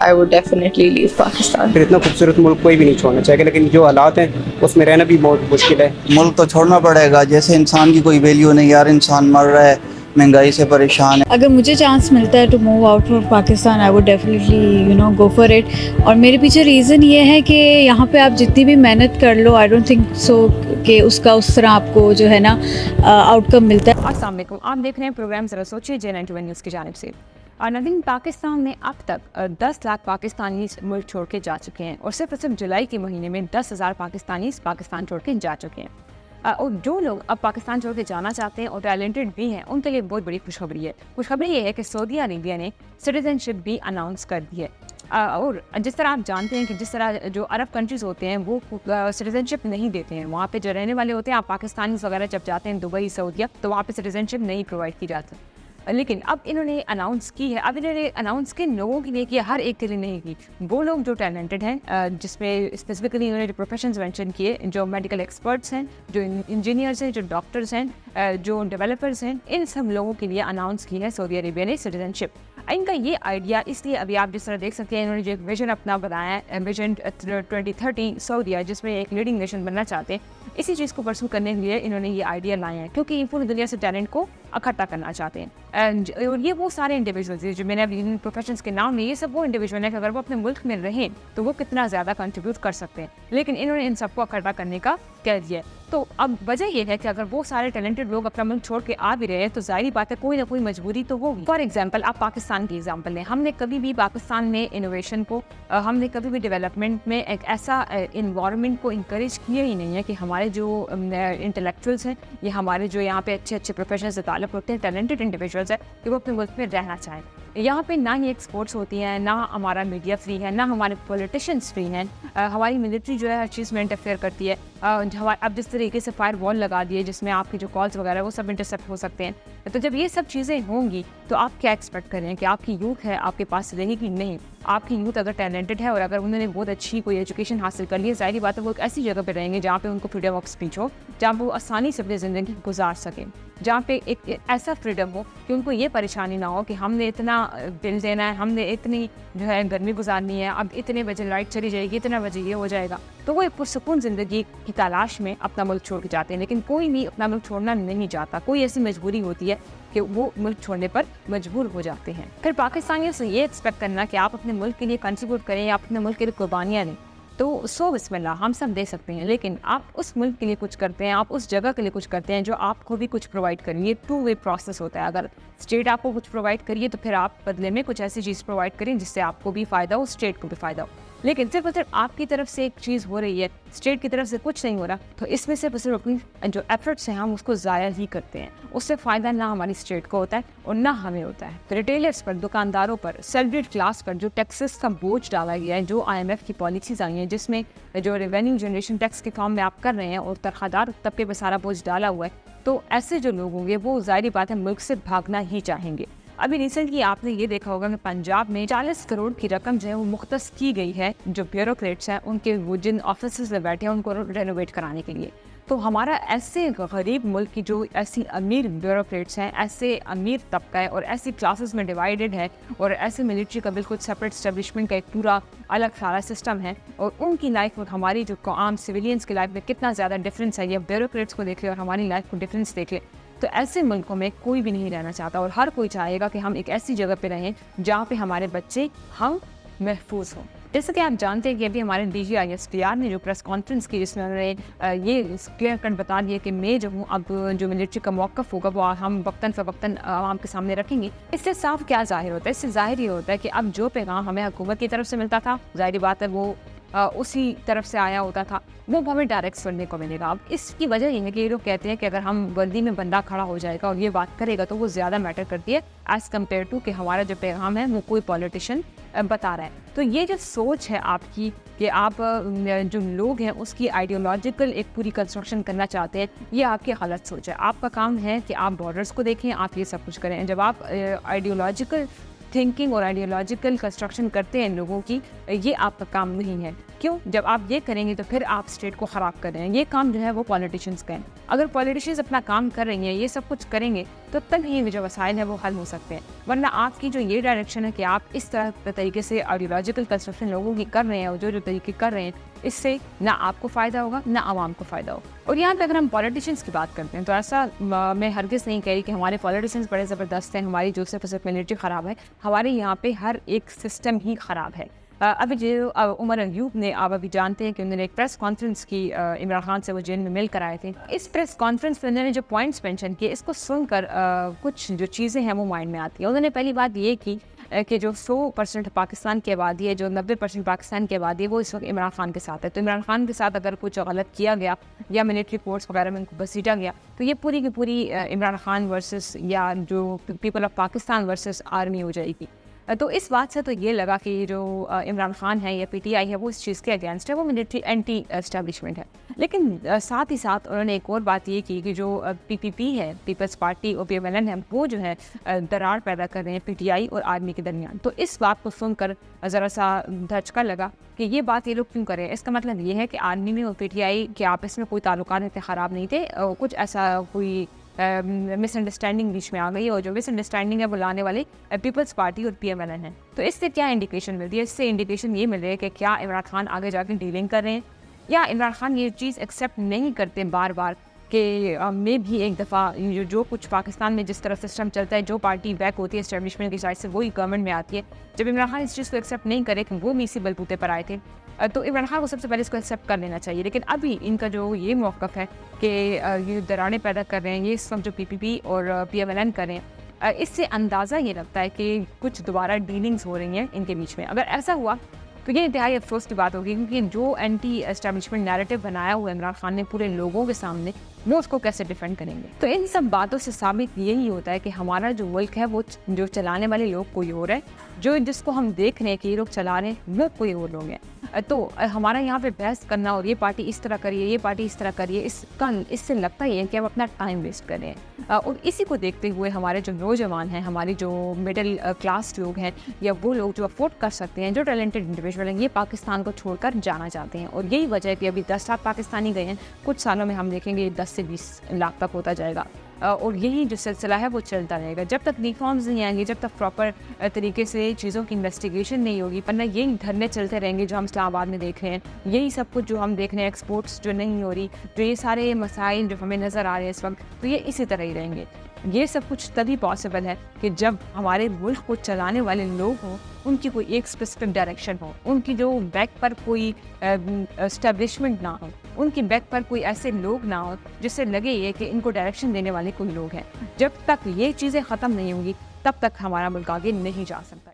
I would definitely leave Pakistan. फिर इतना खूबसूरत मुल्क कोई भी नहीं छोड़ना चाहेगा, लेकिन जो हालात हैं उसमें रहना भी बहुत मुश्किल है। मुल्क तो छोड़ना पड़ेगा, जैसे इंसान की कोई वैल्यू नहीं यार, इंसान मर रहा है, महंगाई से परेशान है। अगर मुझे चांस मिलता है to move out of Pakistan, I would definitely go for it. और मेरे पीछे रीज़न ये है कि यहाँ पे आप जितनी भी मेहनत कर लो, आई डोंट थिंक सो कि उसका उस तरह आपको जो है ना आउटकम मिलता है। अस्सलाम वालेकुम, आप देख रहे हैं प्रोग्राम ज़रा सोचिए J91 न्यूज़ की जानिब से। नाज़रीन, पाकिस्तान में अब तक 10 लाख पाकिस्तानी मुल्क छोड़ के जा चुके हैं और सिर्फ जुलाई के महीने में 10,000 पाकिस्तानी पाकिस्तान छोड़ के जा चुके हैं। और जो लोग अब पाकिस्तान छोड़ के जाना चाहते हैं और टैलेंटेड भी हैं, उनके लिए बहुत बड़ी खुशखबरी है। खुशखबरी ये है कि सऊदी अरेबिया ने सिटीजनशिप भी अनाउंस कर दी है। और जिस तरह आप जानते हैं कि जिस तरह जो अरब कंट्रीज़ होते हैं वो सिटीजनशिप नहीं देते हैं, वहाँ पे जो रहने वाले होते हैं, आप पाकिस्तानी वगैरह जब जाते हैं दुबई सऊदीया, तो वहाँ पे सिटीजनशिप नहीं प्रोवाइड की जाती। लेकिन अब इन्होंने अनाउंस की है। अब इन्होंने अनाउंस किन लोगों के लिए किया, हर एक के लिए नहीं की। वो लोग जो टैलेंटेड हैं, जिसमें स्पेसिफिकली इन्होंने जो प्रोफेशंस मेंशन किए, जो मेडिकल एक्सपर्ट्स हैं, जो इंजीनियर्स हैं, जो डॉक्टर्स हैं, जो डेवलपर्स हैं, इन सब लोगों के लिए अनाउंस की है सऊदी अरेबिया ने सिटीजनशिप। इनका ये आइडिया इसलिए, अभी आप जिस तरह देख सकते हैं, इन्होंने जो एक विजन अपना बनाया है, विजन 2030 सऊदीया, जिसमें एक लीडिंग नेशन बनना चाहते हैं, इसी चीज़ को परसू करने के लिए इन्होंने ये आइडिया लाए हैं, क्योंकि ये पूरी दुनिया से टैलेंट को इकट्ठा करना चाहते हैं। और ये वो सारे इंडिविजुअल्स हैं जो मैंने अभी इन प्रोफेशंस के नाम लिए, ये सब वो इंडिविजुअल हैं कि अगर वो अपने मुल्क में रहें तो वो कितना ज़्यादा कंट्रीब्यूट कर सकते हैं। लेकिन इन्होंने इन सबको इकट्ठा करने का कह दिया है। तो अब वजह यह है कि अगर वो सारे टैलेंटेड लोग अपना मुल्क छोड़ के आ भी रहे हैं, तो जाहिर बात है कोई ना कोई मजबूरी तो होगी। फॉर एग्जाम्पल, आप पाकिस्तान की एग्जाम्पल लें। हमने कभी भी पाकिस्तान में इनोवेशन को, हमने कभी भी डेवलपमेंट में एक ऐसा इन्वायरमेंट को इंकरेज किया ही नहीं है कि हमारे जो इंटेलेक्चुअल्स हैं, ये हमारे जो यहाँ पे अच्छे अच्छे प्रोफेशनल से ताल्लुक़ रखते हैं, टैलेंटेड इंडिविजुअल्स हैं, कि वो अपने मुल्क में रहना चाहें। यहाँ पे ना ही एक्सपोर्ट्स होती हैं, ना हमारा मीडिया फ्री है, ना हमारे पॉलिटिशियंस फ्री हैं। हमारी मिलिट्री जो है हर चीज़ में इंटरफेयर करती है। अब जिस तरीके से फायर वॉल लगा दिए, जिसमें आपकी जो कॉल्स वगैरह वो सब इंटरसेप्ट हो सकते हैं, तो जब ये सब चीज़ें होंगी तो आप क्या एक्सपेक्ट करें कि आपकी यूथ है आपके पास रहेगी? नहीं। आपकी यूथ अगर टैलेंटेड है और अगर उन्होंने बहुत अच्छी कोई एजुकेशन हासिल कर ली है, ज़ाहिर बात है वो एक ऐसी जगह पे रहेंगे जहाँ पे उनको फ्रीडम ऑफ स्पीच हो, जहाँ वो आसानी से अपनी ज़िंदगी गुजार सकें, जहाँ पे एक ऐसा फ्रीडम हो कि उनको ये परेशानी ना हो कि हमने इतना बिल देना है, हमने इतनी जो है गर्मी गुजारनी है, अब इतने बजे लाइट चली जाएगी, इतना बजे ये हो जाएगा। तो वो एक पुरसुकून ज़िंदगी की तलाश में अपना मुल्क छोड़ के जाते हैं। लेकिन कोई भी अपना मुल्क छोड़ना नहीं चाहता, कोई ऐसी मजबूरी होती है कि वो मुल्क छोड़ने पर मजबूर हो जाते हैं। फिर पाकिस्तानियों से ये एक्सपेक्ट करना कि आप अपने मुल्क के लिए कंट्रीब्यूट करें या अपने मुल्क के लिए कुर्बानियाँ दें, तो सो बिस्मिल्लाह, हम सब दे सकते हैं। लेकिन आप उस मुल्क के लिए कुछ करते हैं, आप उस जगह के लिए कुछ करते हैं जो आपको भी कुछ प्रोवाइड करें। ये टू वे प्रोसेस होता है। अगर स्टेट आपको कुछ प्रोवाइड करिए तो फिर आप बदले में कुछ ऐसी चीज़ प्रोवाइड करें जिससे आपको भी फ़ायदा हो, स्टेट को भी फ़ायदा हो। लेकिन सिर्फ और सिर्फ आपकी तरफ से एक चीज़ हो रही है, स्टेट की तरफ से कुछ नहीं हो रहा, तो इसमें सिर्फ अपनी जो एफर्ट्स हैं हम उसको ज़ाया ही करते हैं। उससे फ़ायदा ना हमारी स्टेट को होता है और ना हमें होता है। तो रिटेलर्स पर, दुकानदारों पर, सैलरीड क्लास पर जो टैक्सेस का बोझ डाला गया है, जो IMF की पॉलिसीज़ आई हैं जिसमें जो रेवेन्यू जनरेशन टैक्स के फॉर्म में आप कर रहे हैं और तनख्वाहदार तबके पर सारा बोझ डाला हुआ है, तो ऐसे जो लोग होंगे वो ज़ाहिर बात है मुल्क से भागना ही चाहेंगे। अभी रिसेंटली आपने ये देखा होगा कि पंजाब में 40 करोड़ की रकम जो है वो मुख्तस की गई है जो ब्यूरोक्रेट्स हैं उनके, वो जिन ऑफिस में बैठे हैं उनको रेनोवेट कराने के लिए। तो हमारा ऐसे गरीब मुल्क की जो ऐसी अमीर ब्यूरोक्रेट्स हैं, ऐसे अमीर तबका है और ऐसी क्लासेस में डिवाइडेड है, और ऐसे मिलिट्री का बिल्कुल सेपरेट स्टैब्लिशमेंट का एक पूरा अलग सारा सिस्टम है, और उनकी लाइफ और हमारी जो आम सिविलियंस की लाइफ में कितना ज़्यादा डिफरेंस है, ये ब्यूरोक्रेट्स को देख ले और हमारी लाइफ को डिफरेंस देख ले। तो ऐसे मुल्कों में कोई भी नहीं रहना चाहता और हर कोई चाहेगा कि हम एक ऐसी जगह पे रहें जहाँ पे हमारे बच्चे हम महफूज हों। जैसे कि आप जानते हैं कि अभी हमारे DGISPR ने जो प्रेस कॉन्फ्रेंस की, जिसमें उन्होंने ये क्लियर कट बता दिया कि मैं जो हूँ अब जो मिलिट्री का मौक़िफ़ होगा वो हम वक्तन फ़वक्तन आवाम के सामने रखेंगे। इससे साफ क्या ज़ाहिर होता है? इससे ज़ाहिर ये होता है कि अब जो पैगाम हमें हुकूमत की तरफ से मिलता था, ज़ाहिर बात है वो उसी तरफ से आया होता था, वो हमें डायरेक्ट सुनने को मिलेगा। अब इसकी वजह ये है कि ये लोग कहते हैं कि अगर हम वर्दी में बंदा खड़ा हो जाएगा और ये बात करेगा तो वो ज़्यादा मैटर करती है एज़ कम्पेयर टू कि हमारा जो पैगाम है वो कोई पॉलिटिशियन बता रहा है। तो ये जो सोच है आपकी कि आप जो लोग हैं उसकी आइडियोलॉजिकल एक पूरी कंस्ट्रक्शन करना चाहते हैं, ये आपकी गलत सोच है। आपका काम है कि आप बॉर्डर्स को देखें, आप ये सब कुछ करें। जब आप आइडियोलॉजिकल थिंकिंग और आइडियोलॉजिकल कंस्ट्रक्शन करते हैं लोगों की, ये आपका काम नहीं है। क्यों? जब आप ये करेंगे तो फिर आप स्टेट को ख़राब कर रहे हैं। ये काम जो है वो पॉलिटिशियंस का है। अगर पॉलिटिशियंस अपना काम कर रही हैं, ये सब कुछ करेंगे, तो तब ही जो वसाइल है वो हल हो सकते हैं। वरना आपकी जो ये डायरेक्शन है कि आप इस तरह तरीके से आइडियोलॉजिकल कंस्ट्रक्शन लोगों की कर रहे हैं और जो तरीके कर रहे हैं, इससे ना आपको फ़ायदा होगा ना आवाम को फ़ायदा होगा। और यहाँ पे अगर हम पॉलिटिशियंस की बात करते हैं तो ऐसा मैं हरगिज़ नहीं कह रही कि हमारे पॉलिटिशियंस बड़े ज़बरदस्त हैं, हमारी जो सिर्फ मिलिट्री ख़राब है। हमारे यहाँ पे हर एक सिस्टम ही ख़राब है। अभी जो उमर अयूब ने, आप अभी जानते हैं कि उन्होंने एक प्रेस कॉन्फ्रेंस की इमरान खान से, वो जेल में मिल कर आए थे। इस प्रेस कॉन्फ्रेंस में उन्होंने जो पॉइंट्स मेंशन किए, इसको सुनकर कुछ जो चीज़ें हैं वो माइंड में आती है। उन्होंने पहली बात ये की कि जो 100% पाकिस्तान की आबादी है, जो 90% पाकिस्तान की आबादी है, वो इस वक्त इमरान खान के साथ है। तो इमरान खान के साथ अगर कुछ गलत किया गया या मिलिट्री फोर्स वगैरह में उनको घसीटा गया, तो ये पूरी की पूरी इमरान खान वर्सेस या जो people of Pakistan versus army हो जाएगी। तो इस बात से तो ये लगा कि जो इमरान खान है या PTI है वो इस चीज़ के अगेंस्ट है, वो मिलिट्री एंटी एस्टेब्लिशमेंट है। लेकिन साथ ही साथ उन्होंने एक और बात ये की कि जो PPP है, पीपल्स पार्टी और PMLN है, वो जो है दरार पैदा कर रहे हैं PTI और आर्मी के दरमियान। तो इस बात को सुनकर ज़रा सा धचका लगा कि ये बात ये लोग क्यों कर रहे हैं। इसका मतलब ये है कि आर्मी में और PTI के आपस में कोई ताल्लुकात इतने ख़राब नहीं थे, कुछ ऐसा कोई मिसअंडरस्टैंडिंग बीच में आ गई, और जो मिसअंडरस्टैंडिंग है वो लाने वाले पीपल्स पार्टी और PMLN है। तो इससे क्या इंडिकेशन मिलती है? इससे इंडिकेशन ये मिल रही है कि क्या इमरान खान आगे जाकर डीलिंग कर रहे हैं, या इमरान खान ये चीज़ एक्सेप्ट नहीं करते बार बार कि मैं भी एक दफ़ा जो कुछ पाकिस्तान में जिस तरह सिस्टम चलता है, जो पार्टी बैक होती है इस्टेब्लिशमेंट की साइड से, वही गवर्नमेंट में आती है। जब इमरान खान इस चीज़ को एक्सेप्ट नहीं करे कि वो मीसी बलबूते पर आए थे, तो इमरान खान को सबसे पहले इसको एक्सेप्ट कर लेना चाहिए। लेकिन अभी इनका जो ये मौक़िफ़ है कि ये दरारें पैदा कर रहे हैं, ये सब जो PPP और PMLN कर रहे हैं, इससे अंदाज़ा ये लगता है कि कुछ दोबारा डीलिंग्स हो रही हैं इनके बीच में। अगर ऐसा हुआ तो ये इंतहाई अफसोस की बात होगी, क्योंकि जो एंटी एस्टेब्लिशमेंट नैरेटिव बनाया हुआ इमरान खान ने पूरे लोगों के सामने, वो उसको कैसे डिफेंड करेंगे। तो इन सब बातों से साबित यही होता है कि हमारा जो मुल्क है वो जो चलाने वाले लोग कोई और है, जो जिसको हम देख रहे हैं कि ये लोग चला रहे हैं वो कोई और लोग हैं। तो हमारा यहाँ पे बहस करना और ये पार्टी इस तरह करिए, ये पार्टी इस तरह करिए, इससे लगता ही है कि हम अपना टाइम वेस्ट कर रहे हैं। और इसी को देखते हुए हमारे जो नौजवान हैं, हमारी जो मिडिल क्लास लोग हैं, या वो लोग जो अफोर्ड कर सकते हैं, जो टैलेंटेड इंडिविजुअल हैं, ये पाकिस्तान को छोड़कर जाना चाहते हैं। और यही वजह है कि अभी 10 लाख पाकिस्तानी गए हैं, कुछ सालों में हम देखेंगे 10 से 20 लाख तक होता जाएगा। और यही जो सिलसिला है वो चलता रहेगा जब तक रिफॉर्म्स नहीं आएंगे, जब तक प्रॉपर तरीके से चीज़ों की इन्वेस्टिगेशन नहीं होगी। वरना यही धरने चलते रहेंगे जो हम इस्लामाबाद में देख रहे हैं, यही सब कुछ जो हम देख रहे हैं, एक्सपोर्ट्स जो नहीं हो रही, जो ये सारे मसाइल जो हमें नज़र आ रहे हैं इस वक्त, तो ये इसी तरह ही रहेंगे। ये सब कुछ तभी पॉसिबल है कि जब हमारे मुल्क को चलाने वाले लोग हों, उनकी कोई एक स्पेसिफिक डायरेक्शन हो, उनकी जो बैक पर कोई एस्टेब्लिशमेंट ना हो, उनकी बैक पर कोई ऐसे लोग ना हो जिससे लगे ये कि इनको डायरेक्शन देने वाले कोई लोग हैं। जब तक ये चीज़ें ख़त्म नहीं होंगी तब तक हमारा मुल्क आगे नहीं जा सकता।